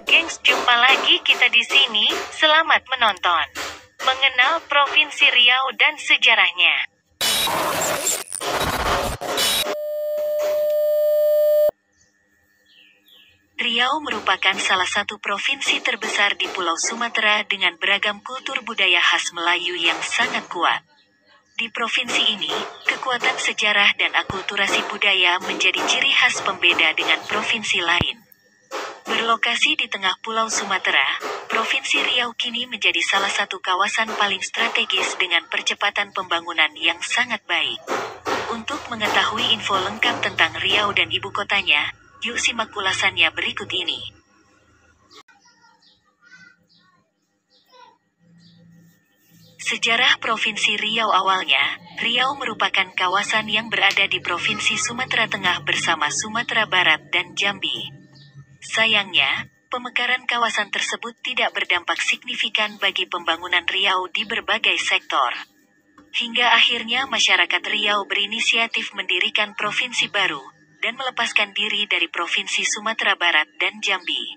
gengs, jumpa lagi kita di sini. Selamat menonton. Mengenal Provinsi Riau dan sejarahnya. Riau merupakan salah satu provinsi terbesar di Pulau Sumatera dengan beragam kultur budaya khas Melayu yang sangat kuat. Di provinsi ini, kekuatan sejarah dan akulturasi budaya menjadi ciri khas pembeda dengan provinsi lain. Berlokasi di tengah Pulau Sumatera, Provinsi Riau kini menjadi salah satu kawasan paling strategis dengan percepatan pembangunan yang sangat baik. Untuk mengetahui info lengkap tentang Riau dan ibu kotanya, yuk simak ulasannya berikut ini. Sejarah Provinsi Riau awalnya, Riau merupakan kawasan yang berada di Provinsi Sumatera Tengah bersama Sumatera Barat dan Jambi. Sayangnya, pemekaran kawasan tersebut tidak berdampak signifikan bagi pembangunan Riau di berbagai sektor. Hingga akhirnya masyarakat Riau berinisiatif mendirikan provinsi baru, dan melepaskan diri dari Provinsi Sumatera Barat dan Jambi.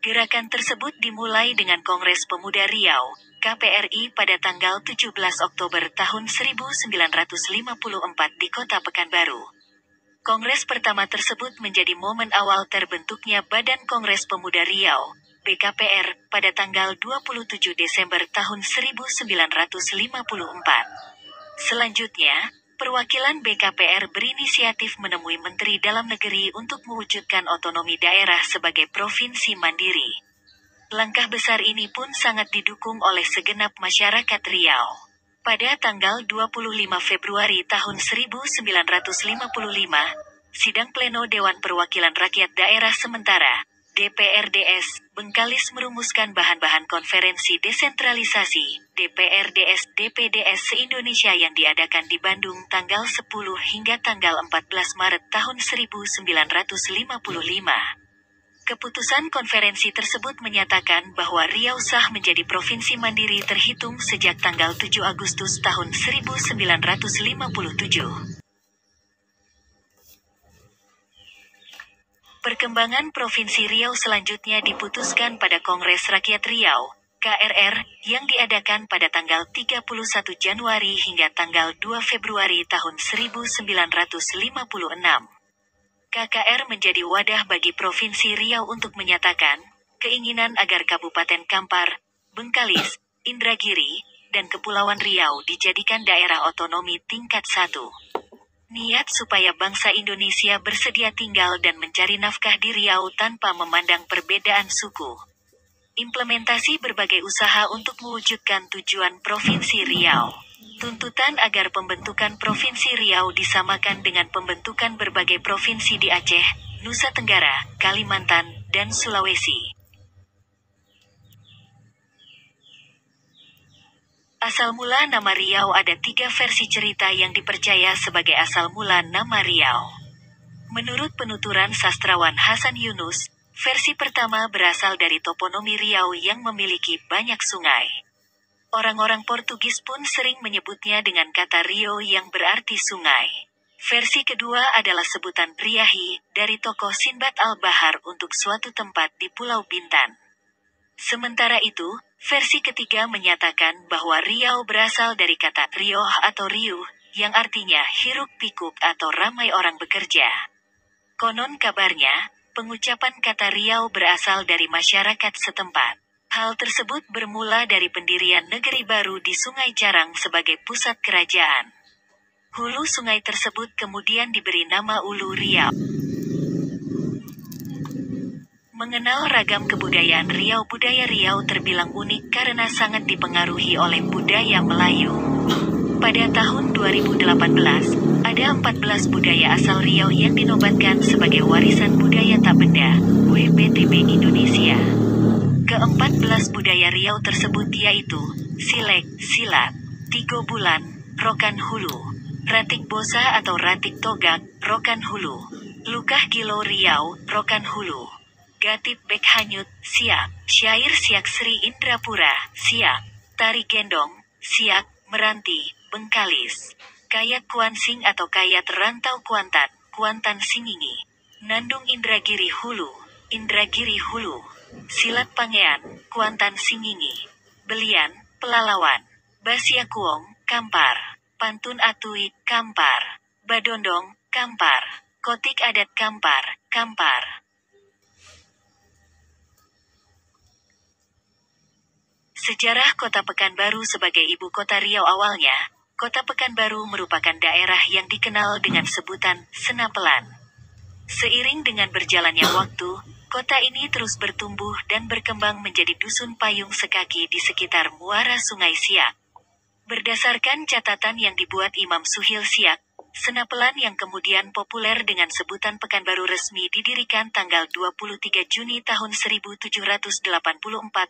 Gerakan tersebut dimulai dengan Kongres Pemuda Riau, KPRI pada tanggal 17 Oktober tahun 1954 di Kota Pekanbaru. Kongres pertama tersebut menjadi momen awal terbentuknya Badan Kongres Pemuda Riau, BKPR, pada tanggal 27 Desember tahun 1954. Selanjutnya, perwakilan BKPR berinisiatif menemui Menteri Dalam Negeri untuk mewujudkan otonomi daerah sebagai provinsi mandiri. Langkah besar ini pun sangat didukung oleh segenap masyarakat Riau. Pada tanggal 25 Februari tahun 1955, Sidang Pleno Dewan Perwakilan Rakyat Daerah Sementara, DPRDS, Bengkalis merumuskan bahan-bahan konferensi desentralisasi, DPRDS-DPDS se-Indonesia yang diadakan di Bandung tanggal 10 hingga tanggal 14 Maret tahun 1955. Keputusan konferensi tersebut menyatakan bahwa Riau sah menjadi provinsi mandiri terhitung sejak tanggal 7 Agustus tahun 1957. Perkembangan Provinsi Riau selanjutnya diputuskan pada Kongres Rakyat Riau, KRR, yang diadakan pada tanggal 31 Januari hingga tanggal 2 Februari tahun 1956. KKR menjadi wadah bagi Provinsi Riau untuk menyatakan keinginan agar Kabupaten Kampar, Bengkalis, Indragiri, dan Kepulauan Riau dijadikan daerah otonomi tingkat 1. Niat supaya bangsa Indonesia bersedia tinggal dan mencari nafkah di Riau tanpa memandang perbedaan suku. Implementasi berbagai usaha untuk mewujudkan tujuan Provinsi Riau. Tuntutan agar pembentukan Provinsi Riau disamakan dengan pembentukan berbagai provinsi di Aceh, Nusa Tenggara, Kalimantan, dan Sulawesi. Asal mula nama Riau ada 3 versi cerita yang dipercaya sebagai asal mula nama Riau. Menurut penuturan sastrawan Hasan Yunus, versi pertama berasal dari toponomi Riau yang memiliki banyak sungai. Orang-orang Portugis pun sering menyebutnya dengan kata Rio yang berarti sungai. Versi kedua adalah sebutan Riyahi, dari tokoh Sinbad Al-Bahar untuk suatu tempat di Pulau Bintan. Sementara itu, versi ketiga menyatakan bahwa Riau berasal dari kata Rioh atau Riuh, yang artinya hiruk-pikuk atau ramai orang bekerja. Konon kabarnya, pengucapan kata Riau berasal dari masyarakat setempat. Hal tersebut bermula dari pendirian negeri baru di Sungai Jarang sebagai pusat kerajaan. Hulu sungai tersebut kemudian diberi nama Ulu Riau. Mengenal ragam kebudayaan Riau. Budaya Riau terbilang unik karena sangat dipengaruhi oleh budaya Melayu. Pada tahun 2018, ada 14 budaya asal Riau yang dinobatkan sebagai warisan budaya tak benda, WPTB Indonesia. Ke-14 budaya Riau tersebut yaitu Silek, Silat, Tigo Bulan, Rokan Hulu, Ratik Bosa atau Ratik Togak, Rokan Hulu, Lukah Gilo Riau, Rokan Hulu, Gatip Bek Hanyut, Siak, Syair Siak Sri Indrapura, Siak, Tari Gendong, Siak, Meranti, Bengkalis, Kayat Kuansing atau Kayat Rantau Kuantan, Kuantan Singingi, Nandung Indragiri Hulu, Indragiri Hulu, Silat Pangean, Kuantan Singingi, Belian, Pelalawan, Basiakuong, Kampar, Pantun Atui, Kampar, Badondong, Kampar, Kotik Adat Kampar, Kampar. Sejarah Kota Pekanbaru sebagai ibu kota Riau. Awalnya, Kota Pekanbaru merupakan daerah yang dikenal dengan sebutan Senapelan. Seiring dengan berjalannya waktu, kota ini terus bertumbuh dan berkembang menjadi dusun payung sekaki di sekitar muara Sungai Siak. Berdasarkan catatan yang dibuat Imam Suhil Siak, Senapelan yang kemudian populer dengan sebutan Pekanbaru resmi didirikan tanggal 23 Juni tahun 1784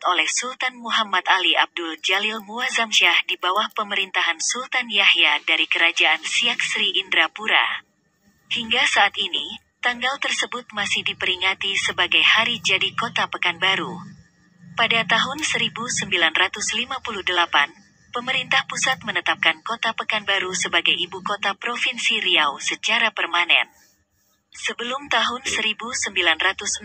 oleh Sultan Muhammad Ali Abdul Jalil Muazzamsyah di bawah pemerintahan Sultan Yahya dari Kerajaan Siak Sri Indrapura. Hingga saat ini, tanggal tersebut masih diperingati sebagai hari jadi Kota Pekanbaru. Pada tahun 1958, pemerintah pusat menetapkan Kota Pekanbaru sebagai ibu kota Provinsi Riau secara permanen. Sebelum tahun 1960,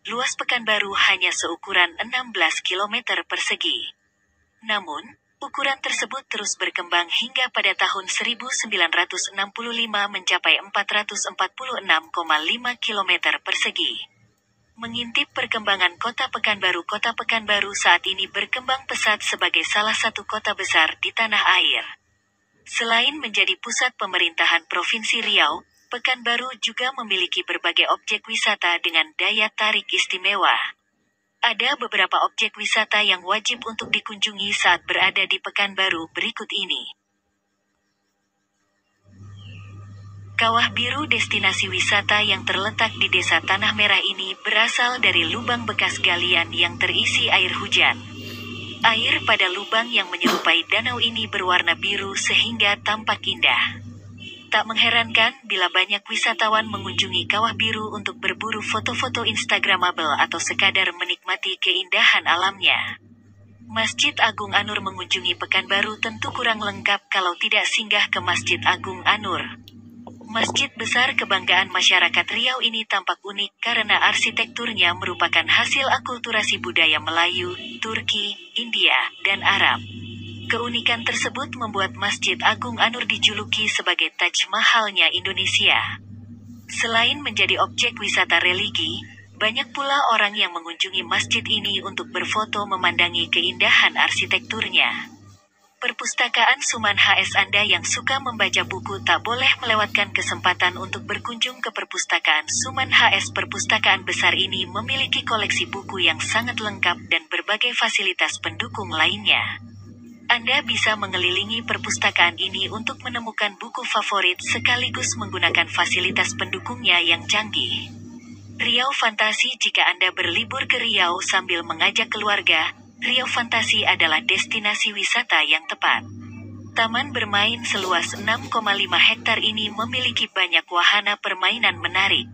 luas Pekanbaru hanya seukuran 16 km persegi. Namun, ukuran tersebut terus berkembang hingga pada tahun 1965 mencapai 446,5 km persegi. Mengintip perkembangan Kota Pekanbaru saat ini berkembang pesat sebagai salah satu kota besar di tanah air. Selain menjadi pusat pemerintahan Provinsi Riau, Pekanbaru juga memiliki berbagai objek wisata dengan daya tarik istimewa. Ada beberapa objek wisata yang wajib untuk dikunjungi saat berada di Pekanbaru berikut ini. Kawah Biru, destinasi wisata yang terletak di Desa Tanah Merah ini berasal dari lubang bekas galian yang terisi air hujan. Air pada lubang yang menyerupai danau ini berwarna biru sehingga tampak indah. Tak mengherankan bila banyak wisatawan mengunjungi Kawah Biru untuk berburu foto-foto instagramable atau sekadar menikmati keindahan alamnya. Masjid Agung Anur, mengunjungi Pekanbaru tentu kurang lengkap kalau tidak singgah ke Masjid Agung Anur. Masjid besar kebanggaan masyarakat Riau ini tampak unik karena arsitekturnya merupakan hasil akulturasi budaya Melayu, Turki, India, dan Arab. Keunikan tersebut membuat Masjid Agung Anur dijuluki sebagai Taj Mahalnya Indonesia. Selain menjadi objek wisata religi, banyak pula orang yang mengunjungi masjid ini untuk berfoto memandangi keindahan arsitekturnya. Perpustakaan Suman HS. Anda yang suka membaca buku tak boleh melewatkan kesempatan untuk berkunjung ke Perpustakaan Suman HS. Perpustakaan besar ini memiliki koleksi buku yang sangat lengkap dan berbagai fasilitas pendukung lainnya. Anda bisa mengelilingi perpustakaan ini untuk menemukan buku favorit sekaligus menggunakan fasilitas pendukungnya yang canggih. Riau Fantasi. Jika Anda berlibur ke Riau sambil mengajak keluarga, Riau Fantasi adalah destinasi wisata yang tepat. Taman bermain seluas 6,5 hektar ini memiliki banyak wahana permainan menarik.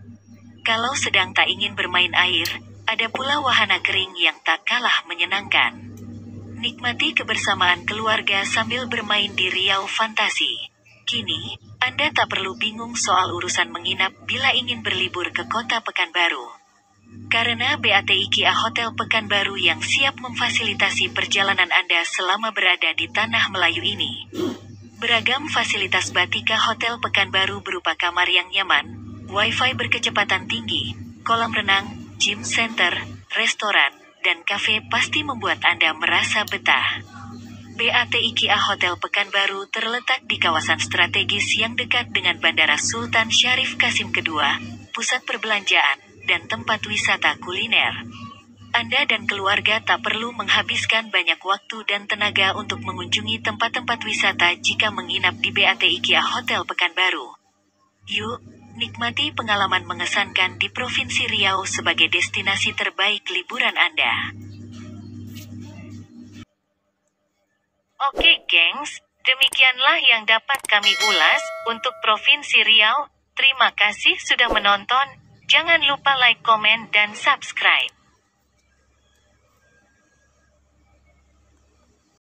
Kalau sedang tak ingin bermain air, ada pula wahana kering yang tak kalah menyenangkan. Nikmati kebersamaan keluarga sambil bermain di Riau Fantasi. Kini, Anda tak perlu bingung soal urusan menginap bila ingin berlibur ke Kota Pekanbaru. Karena BATIKA Hotel Pekanbaru yang siap memfasilitasi perjalanan Anda selama berada di Tanah Melayu ini. Beragam fasilitas Batika Hotel Pekanbaru berupa kamar yang nyaman, wifi berkecepatan tinggi, kolam renang, gym center, restoran, dan kafe pasti membuat Anda merasa betah. BATIKA Hotel Pekanbaru terletak di kawasan strategis yang dekat dengan Bandara Sultan Syarif Kasim II, pusat perbelanjaan, dan tempat wisata kuliner. Anda dan keluarga tak perlu menghabiskan banyak waktu dan tenaga untuk mengunjungi tempat-tempat wisata jika menginap di BATIKA Hotel Pekanbaru. Yuk, nikmati pengalaman mengesankan di Provinsi Riau sebagai destinasi terbaik liburan Anda. Oke gengs, demikianlah yang dapat kami ulas untuk Provinsi Riau. Terima kasih sudah menonton. Jangan lupa like, komen, dan subscribe.